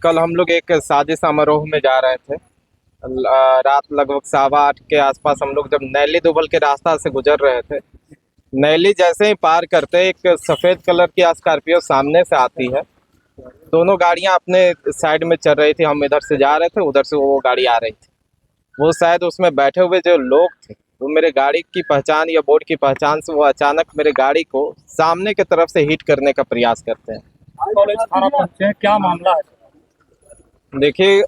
कल हम लोग एक शादी समारोह में जा रहे थे। रात लगभग 8:15 के आसपास हम लोग जब नैली दुबल के रास्ता से गुजर रहे थे, नैली जैसे ही पार करते एक सफ़ेद कलर की स्कॉर्पियो सामने से आती है। दोनों गाड़ियां अपने साइड में चल रही थी, हम इधर से जा रहे थे, उधर से वो गाड़ी आ रही थी। वो शायद उसमें बैठे हुए जो लोग थे वो मेरे गाड़ी की पहचान या बोर्ड की पहचान से वो अचानक मेरे गाड़ी को सामने की तरफ से हिट करने का प्रयास करते हैं। कॉलेज थाना पहुंचे हैं, क्या मामला है? देखिए,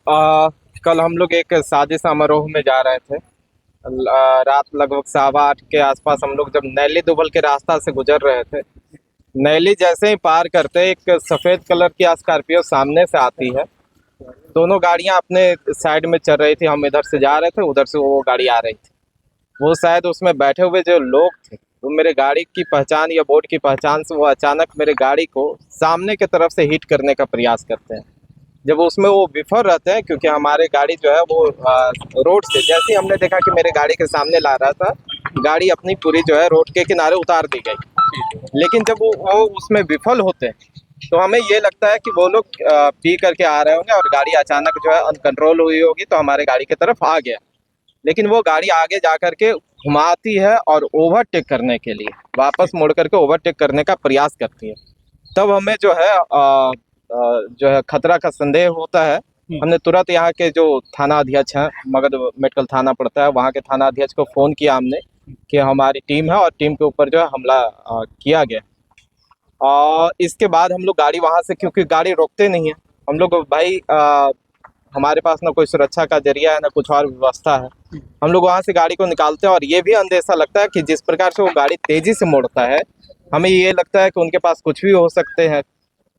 कल हम लोग एक शादी समारोह में जा रहे थे। रात लगभग 8:15 के आसपास हम लोग जब नैली दुबल के रास्ता से गुजर रहे थे, नैली जैसे ही पार करते एक सफ़ेद कलर की स्कॉर्पियो सामने से आती है। दोनों गाड़ियां अपने साइड में चल रही थी, हम इधर से जा रहे थे, उधर से वो गाड़ी आ रही थी। वो शायद उसमें बैठे हुए जो लोग थे वो मेरे गाड़ी की पहचान या बोर्ड की पहचान से वो अचानक मेरे गाड़ी को सामने की तरफ से हिट करने का प्रयास करते हैं। जब उसमें वो विफल रहते हैं, क्योंकि हमारे गाड़ी जो है वो रोड से जैसे ही हमने देखा कि मेरे गाड़ी के सामने ला रहा था, गाड़ी अपनी पूरी जो है रोड के किनारे उतार दी गई। लेकिन जब वो उसमें विफल होते हैं तो हमें ये लगता है कि वो लोग पी करके आ रहे होंगे और गाड़ी अचानक जो है अनकंट्रोल हुई होगी तो हमारे गाड़ी की तरफ आ गया। लेकिन वो गाड़ी आगे जा करके घुमाती है और ओवरटेक करने के लिए वापस मुड़ करके ओवरटेक करने का प्रयास करती है। तब हमें जो है जो है खतरा का संदेह होता है। हमने तुरंत यहाँ के जो थाना अध्यक्ष हैं, मगध मेडिकल थाना पड़ता है, वहाँ के थाना अध्यक्ष को फ़ोन किया हमने कि हमारी टीम है और टीम के ऊपर जो है हमला किया गया। और इसके बाद हम लोग गाड़ी वहाँ से, क्योंकि गाड़ी रोकते नहीं है हम लोग भाई, हमारे पास ना कोई सुरक्षा का जरिया है ना कुछ और व्यवस्था है। हम लोग वहाँ से गाड़ी को निकालते हैं और ये भी अंदेशा लगता है कि जिस प्रकार से वो गाड़ी तेजी से मोड़ता है, हमें ये लगता है कि उनके पास कुछ भी हो सकते हैं,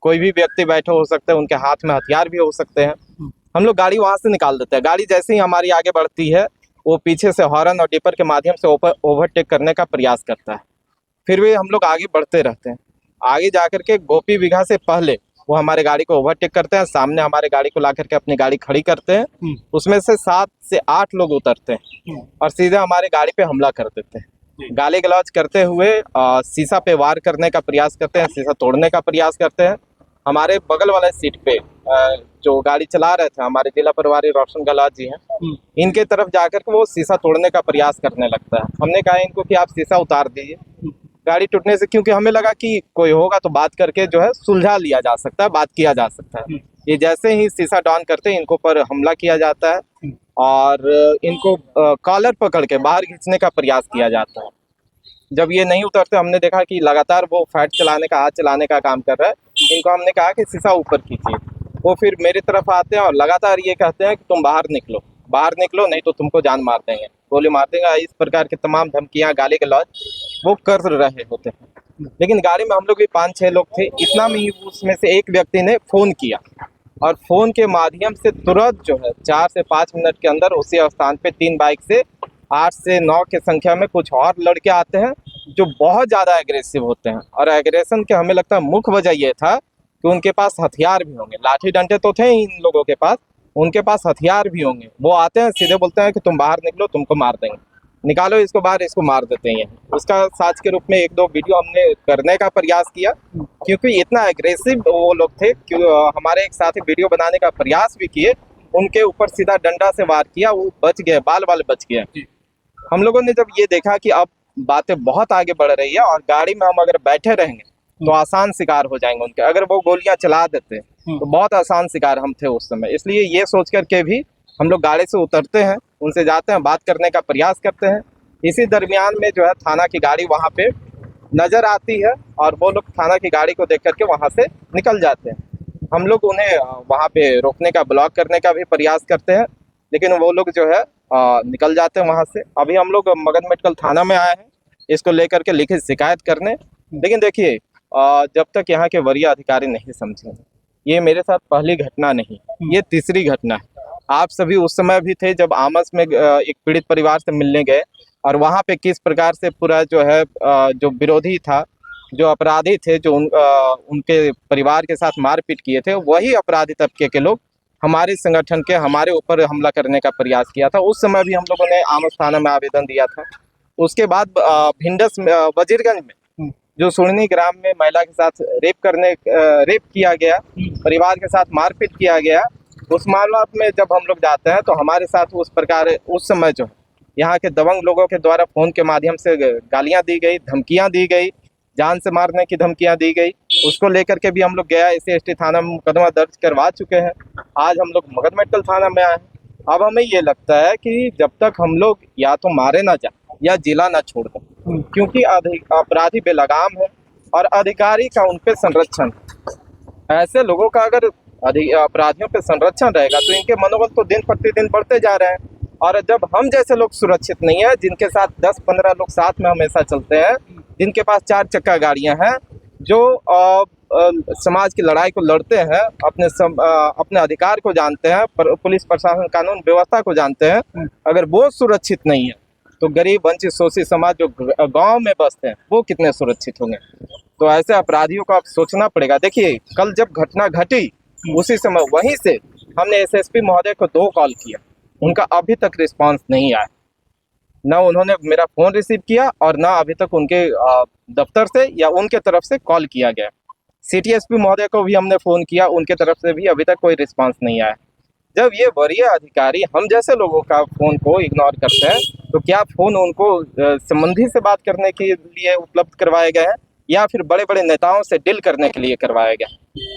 कोई भी व्यक्ति बैठे हो सकते हैं, उनके हाथ में हथियार भी हो सकते हैं। हम लोग गाड़ी वहाँ से निकाल देते हैं। गाड़ी जैसे ही हमारी आगे बढ़ती है वो पीछे से हॉर्न और डिपर के माध्यम से ओवरटेक करने का प्रयास करता है। फिर भी हम लोग आगे बढ़ते रहते हैं। आगे जाकर के गोपी बिगहा से पहले वो हमारे गाड़ी को ओवरटेक करते हैं, सामने हमारे गाड़ी को ला करके अपनी गाड़ी खड़ी करते हैं। उसमें से 7 से 8 लोग उतरते हैं और सीधे हमारे गाड़ी पे हमला कर देते हैं। गाली गलौज करते हुए शीशा पे वार करने का प्रयास करते हैं, शीशा तोड़ने का प्रयास करते हैं। हमारे बगल वाले सीट पे जो गाड़ी चला रहे थे हमारे जिला प्रभारी रोशन गहलोत जी हैं, इनके तरफ जाकर के वो शीशा तोड़ने का प्रयास करने लगता है। हमने कहा इनको कि आप शीशा उतार दीजिए गाड़ी टूटने से, क्योंकि हमें लगा कि कोई होगा तो बात करके जो है सुलझा लिया जा सकता है, बात किया जा सकता है। ये जैसे ही शीशा डाउन करते हैं इनको पर हमला किया जाता है और इनको कॉलर पकड़ के बाहर खींचने का प्रयास किया जाता है। जब ये नहीं उतरते, हमने देखा कि लगातार वो फैट चलाने का, हाथ चलाने का काम कर रहा है। इनको हमने कहा कि शीशा ऊपर कीजिए। वो फिर मेरी तरफ आते हैं और लगातार ये कहते हैं कि तुम बाहर निकलो नहीं तो तुमको जान मार देंगे, गोली मार देंगे। इस प्रकार की तमाम धमकियां, गाली गलौज वो कर रहे होते हैं। लेकिन गाड़ी में हम लोग भी 5-6 लोग थे। इतना में ही उसमें से एक व्यक्ति ने फ़ोन किया और फ़ोन के माध्यम से तुरंत जो है 4 से 5 मिनट के अंदर उसी स्थान पे 3 बाइक से 8 से 9 की संख्या में कुछ और लड़के आते हैं जो बहुत ज़्यादा एग्रेसिव होते हैं। और एग्रेशन के हमें लगता है मुख्य वजह ये था कि उनके पास हथियार भी होंगे। लाठी डंडे तो थे ही इन लोगों के पास, उनके पास हथियार भी होंगे। वो आते हैं, सीधे बोलते हैं कि तुम बाहर निकलो, तुमको मार देंगे, निकालो इसको बाहर, इसको मार देते हैं। उसका साज के रूप में 1-2 वीडियो हमने करने का प्रयास किया, क्योंकि इतना एग्रेसिव वो लोग थे कि हमारे एक साथी वीडियो बनाने का प्रयास भी किए, उनके ऊपर सीधा डंडा से वार किया, वो बच गए, बाल बच गए। हम लोगों ने जब ये देखा कि अब बातें बहुत आगे बढ़ रही है और गाड़ी में हम अगर बैठे रहेंगे तो आसान शिकार हो जाएंगे उनके, अगर वो गोलियां चला देते तो बहुत आसान शिकार हम थे उस समय। इसलिए ये सोच करके भी हम लोग गाड़ी से उतरते हैं, उनसे जाते हैं, बात करने का प्रयास करते हैं। इसी दरमियान में जो है थाना की गाड़ी वहाँ पे नज़र आती है और वो लोग थाना की गाड़ी को देख करके वहाँ से निकल जाते हैं। हम लोग उन्हें वहाँ पे रोकने का, ब्लॉक करने का भी प्रयास करते हैं, लेकिन वो लोग जो है निकल जाते हैं वहाँ से। अभी हम लोग मगध मेडिकल थाना में आए हैं इसको लेकर के लिखित शिकायत करने। लेकिन देखिए, जब तक यहाँ के वरीय अधिकारी नहीं समझेंगे, ये मेरे साथ पहली घटना नहीं, ये तीसरी घटना है। आप सभी उस समय भी थे जब आमस में एक पीड़ित परिवार से मिलने गए और वहाँ पे किस प्रकार से पूरा जो है जो विरोधी था, जो अपराधी थे, जो उनके परिवार के साथ मारपीट किए थे, वही अपराधी तबके के लोग हमारे संगठन के हमारे ऊपर हमला करने का प्रयास किया था। उस समय भी हम लोगों ने आमस थाना में आवेदन दिया था। उसके बाद भिंडस वजीरगंज में जो सुरनी ग्राम में महिला के साथ रेप किया गया, परिवार के साथ मारपीट किया गया, उस मामला में जब हम लोग जाते हैं तो हमारे साथ उस प्रकार उस समय जो यहाँ के दबंग लोगों के द्वारा फोन के माध्यम से गालियां दी गई, धमकियां दी गई, जान से मारने की धमकियां दी गई। उसको लेकर के भी हम लोग गया SC/ST थाना में मुकदमा दर्ज करवा चुके हैं। आज हम लोग मगध मेटल थाना में आए हैं। अब हमें ये लगता है कि जब तक हम लोग या तो मारे ना जाए या जिला ना छोड़ दें, क्योंकि अपराधी बेलगाम है और अधिकारी का उन पे संरक्षण। ऐसे लोगों का अगर अपराधियों पे संरक्षण रहेगा तो इनके मनोबल तो दिन प्रतिदिन बढ़ते जा रहे हैं। और जब हम जैसे लोग सुरक्षित नहीं है, जिनके साथ 10-15 लोग साथ में हमेशा चलते हैं, जिनके पास 4 चक्का गाड़ियां हैं, जो समाज की लड़ाई को लड़ते हैं, अपने अधिकार को जानते हैं, पुलिस प्रशासन कानून व्यवस्था को जानते हैं, अगर वो सुरक्षित नहीं है तो गरीब वंचित शोषित समाज जो गांव में बसते हैं वो कितने सुरक्षित होंगे। तो ऐसे अपराधियों को आप सोचना पड़ेगा। देखिए, कल जब घटना घटी उसी समय वहीं से हमने SSP महोदय को 2 कॉल किया, उनका अभी तक रिस्पांस नहीं आया। ना उन्होंने मेरा फोन रिसीव किया और ना अभी तक उनके दफ्तर से या उनके तरफ से कॉल किया गया। सिटी SP महोदय को भी हमने फोन किया, उनके तरफ से भी अभी तक कोई रिस्पांस नहीं आया। जब ये वरीय अधिकारी हम जैसे लोगों का फोन को इग्नोर करते हैं तो क्या फोन उनको संबंधी से बात करने के लिए उपलब्ध करवाए गए हैं या फिर बड़े बड़े नेताओं से डील करने के लिए करवाया गया?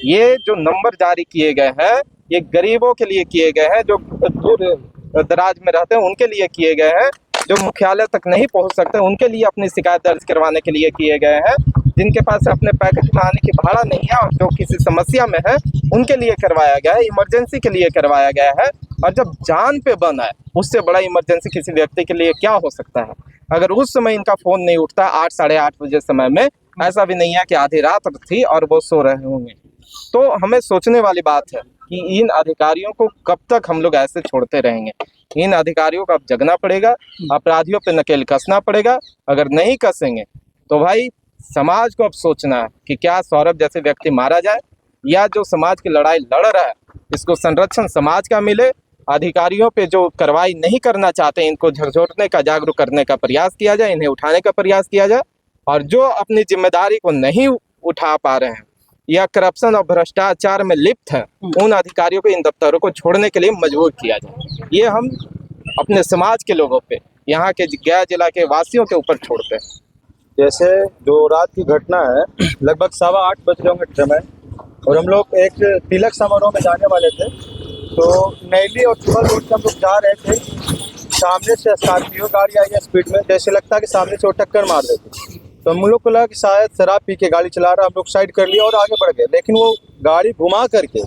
ये जो नंबर जारी किए गए हैं ये गरीबों के लिए किए गए हैं, जो दूर दराज में रहते हैं उनके लिए किए गए हैं, जो मुख्यालय तक नहीं पहुंच सकते उनके लिए अपनी शिकायत दर्ज करवाने के लिए किए गए हैं, जिनके पास अपने पैकेट में आने की भाड़ा नहीं है और जो किसी समस्या में है उनके लिए करवाया गया है, इमरजेंसी के लिए करवाया गया है। और जब जान पे बना है, उससे बड़ा इमरजेंसी किसी व्यक्ति के लिए क्या हो सकता है? अगर उस समय इनका फोन नहीं उठता 8 साढ़े 8 बजे समय में, ऐसा भी नहीं है कि आधी रात थी और वो सो रहे होंगे। तो हमें सोचने वाली बात है कि इन अधिकारियों को कब तक हम लोग ऐसे छोड़ते रहेंगे। इन अधिकारियों को अब जगना पड़ेगा, अपराधियों पे नकेल कसना पड़ेगा। अगर नहीं कसेंगे तो भाई समाज को अब सोचना है कि क्या सौरभ जैसे व्यक्ति मारा जाए या जो समाज की लड़ाई लड़ रहा है इसको संरक्षण समाज का मिले। अधिकारियों पे जो कार्रवाई नहीं करना चाहते इनको झकझोरने का, जागरूक करने का प्रयास किया जाए, इन्हें उठाने का प्रयास किया जाए। और जो अपनी जिम्मेदारी को नहीं उठा पा रहे हैं या करप्शन और भ्रष्टाचार में लिप्त हैं, उन अधिकारियों को इन दफ्तरों को छोड़ने के लिए मजबूर किया जाए। ये हम अपने समाज के लोगों पे, यहाँ के गया जिला के वासियों के ऊपर छोड़ते हैं। जैसे जो रात की घटना है, लगभग 8:15 बज रहे होंगे समय, और हम लोग एक तिलक समारोह में जाने वाले थे। तो नैली और सुबह रोड से हम लोग जा रहे थे, सामने से स्कॉर्पियो गाड़ी आई है स्पीड में, जैसे लगता है कि सामने से वो टक्कर मार रहे थे। तो हम लोग को लगा कि शायद शराब पी के गाड़ी चला रहा, हम लोग साइड कर लिया और आगे बढ़ गए। लेकिन वो गाड़ी घुमा करके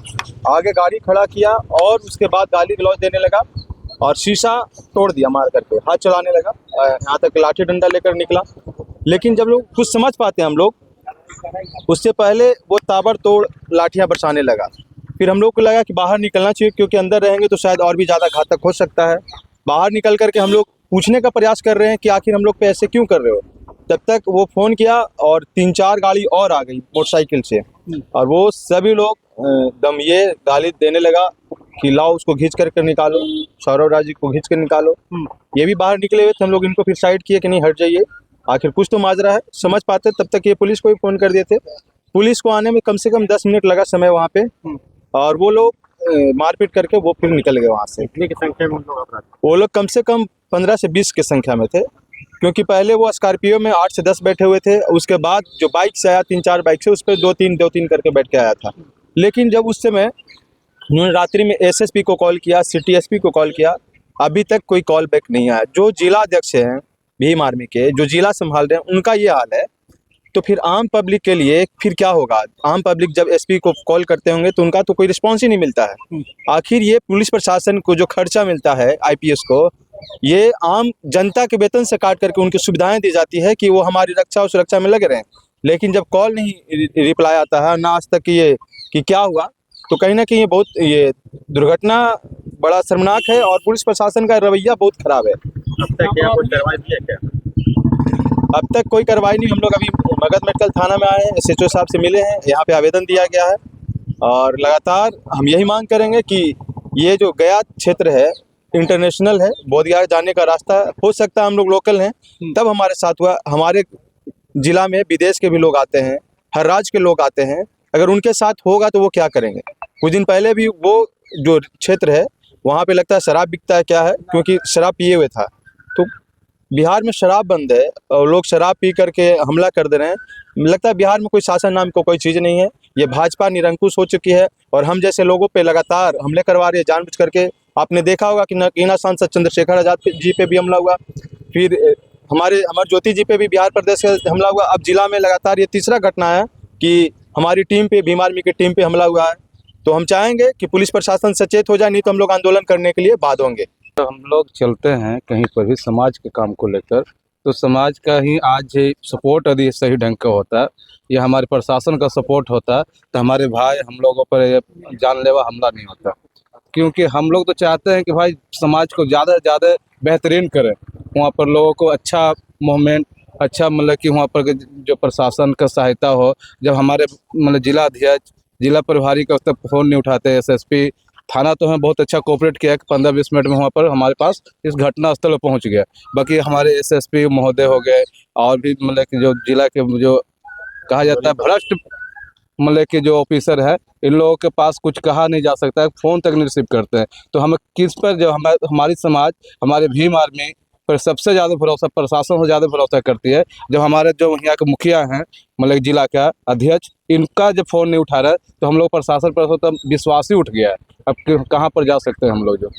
आगे गाड़ी खड़ा किया और उसके बाद गाली गलौज देने लगा और शीशा तोड़ दिया मार करके, हाथ चलाने लगा, यहाँ तक लाठी डंडा लेकर निकला। लेकिन जब लोग कुछ समझ पाते हैं हम लोग, उससे पहले वो ताबड़तोड़ लाठियाँ बरसाने लगा। फिर हम लोग को लगा कि बाहर निकलना चाहिए, क्योंकि अंदर रहेंगे तो शायद और भी ज़्यादा घातक हो सकता है। बाहर निकल करके हम लोग पूछने का प्रयास कर रहे हैं कि आखिर हम लोग पे ऐसे क्यों कर रहे हो। तब तक वो फ़ोन किया और 3-4 गाड़ी और आ गई मोटरसाइकिल से, और वो सभी लोग दम ये गाली देने लगा कि लाओ उसको घींच कर निकालो, सौरभ राज जी को घींच कर निकालो। ये भी बाहर निकले हुए थे, हम लोग इनको फिर साइड किए कि नहीं हट जाइए, आखिर कुछ तो माजरा है, समझ पाते। तब तक ये पुलिस को भी फ़ोन कर दिए थे। पुलिस को आने में कम से कम 10 मिनट लगा समय वहाँ पे, और वो लोग मारपीट करके वो फिर निकल गए वहाँ से। कितनी की संख्या में वो लोग कम से कम 15 से 20 की संख्या में थे, क्योंकि पहले वो स्कॉर्पियो में 8 से 10 बैठे हुए थे। उसके बाद जो बाइक से आया 3-4 बाइक से, उस पर 2-3 करके बैठ के आया था। लेकिन जब उस समय उन्होंने रात्रि में SSP को कॉल किया, सिटी SP को कॉल किया, अभी तक कोई कॉल बैक नहीं आया। जो जिला अध्यक्ष हैं भीम आर्मी के, जो जिला संभाल रहे हैं, उनका ये हाल है, तो फिर आम पब्लिक के लिए फिर क्या होगा? आम पब्लिक जब SP को कॉल करते होंगे तो उनका तो कोई रिस्पॉन्स ही नहीं मिलता है। आखिर ये पुलिस प्रशासन को जो खर्चा मिलता है IPS को, ये आम जनता के वेतन से काट करके उनकी सुविधाएं दी जाती है कि वो हमारी रक्षा और सुरक्षा में लगे रहें। लेकिन जब कॉल नहीं रिप्लाई आता है, ना आज तक ये कि क्या हुआ, तो कहीं ना कहीं ये बहुत ये दुर्घटना बड़ा शर्मनाक है और पुलिस प्रशासन का रवैया बहुत खराब है। अब तक क्या कोई कार्रवाई की है क्या? अब तक कोई कार्रवाई नहीं। हम लोग अभी मगध मेटल थाना में आए हैं, SHO साहब से मिले हैं, यहाँ पे आवेदन दिया गया है और लगातार हम यही मांग करेंगे कि ये जो गया क्षेत्र है इंटरनेशनल है, बोधगया जाने का रास्ता हो सकता है, हम लोग लोकल हैं तब हमारे साथ हुआ, हमारे जिला में विदेश के भी लोग आते हैं, हर राज्य के लोग आते हैं। अगर उनके साथ होगा तो वो क्या करेंगे? कुछ दिन पहले भी वो जो क्षेत्र है वहाँ पे लगता है शराब बिकता है, क्या है, क्योंकि शराब पिए हुए था। तो बिहार में शराब बंद है और लोग शराब पी करके हमला कर दे रहे हैं। लगता है बिहार में कोई शासन नाम को कोई चीज़ नहीं है। ये भाजपा निरंकुश हो चुकी है और हम जैसे लोगों पे लगातार हमले करवा रही है जानबूझ करके। आपने देखा होगा कि नगीना सांसद चंद्रशेखर आजाद जी पे भी हमला हुआ, फिर हमारे अमर ज्योति जी पे भी बिहार प्रदेश से हमला हुआ। अब जिला में लगातार ये तीसरा घटना है कि हमारी टीम पे, भीम आर्मी की टीम पे हमला हुआ है। तो हम चाहेंगे कि पुलिस प्रशासन सचेत हो जाए, नहीं तो हम लोग आंदोलन करने के लिए बाध होंगे। तो हम लोग चलते हैं कहीं पर भी समाज के काम को लेकर, तो समाज का ही आज सपोर्ट यदि सही ढंग का होता है या हमारे प्रशासन का सपोर्ट होता तो हमारे भाई हम लोगों पर ये जानलेवा हमला नहीं होता। क्योंकि हम लोग तो चाहते हैं कि भाई समाज को ज़्यादा से ज़्यादा बेहतरीन करें, वहाँ पर लोगों को अच्छा मूवमेंट, अच्छा मतलब कि वहाँ पर जो प्रशासन का सहायता हो। जब हमारे मतलब जिला अध्यक्ष, जिला प्रभारी का उस तक फ़ोन नहीं उठाते, एसएसपी थाना तो हमें बहुत अच्छा कोऑपरेट किया कि 15-20 मिनट में वहाँ पर हमारे पास इस घटना स्थल पर पहुँच गया। बाकी हमारे एसएसपी महोदय हो गए और भी मतलब कि जो जिला के जो कहा जाता है भ्रष्ट मतलब कि जो ऑफिसर है, इन लोगों के पास कुछ कहा नहीं जा सकता है, फ़ोन तक नहीं रिसीव करते हैं। तो हमें किस पर, जो हमारी समाज हमारे भीम आर्मी पर सबसे ज़्यादा भरोसा, प्रशासन से ज़्यादा भरोसा करती है। जब हमारे जो यहाँ के मुखिया हैं मतलब जिला का अध्यक्ष, इनका जब फ़ोन नहीं उठा रहा है तो हम लोग प्रशासन पर तो विश्वास ही उठ गया है। अब कहाँ पर जा सकते हैं हम लोग जो।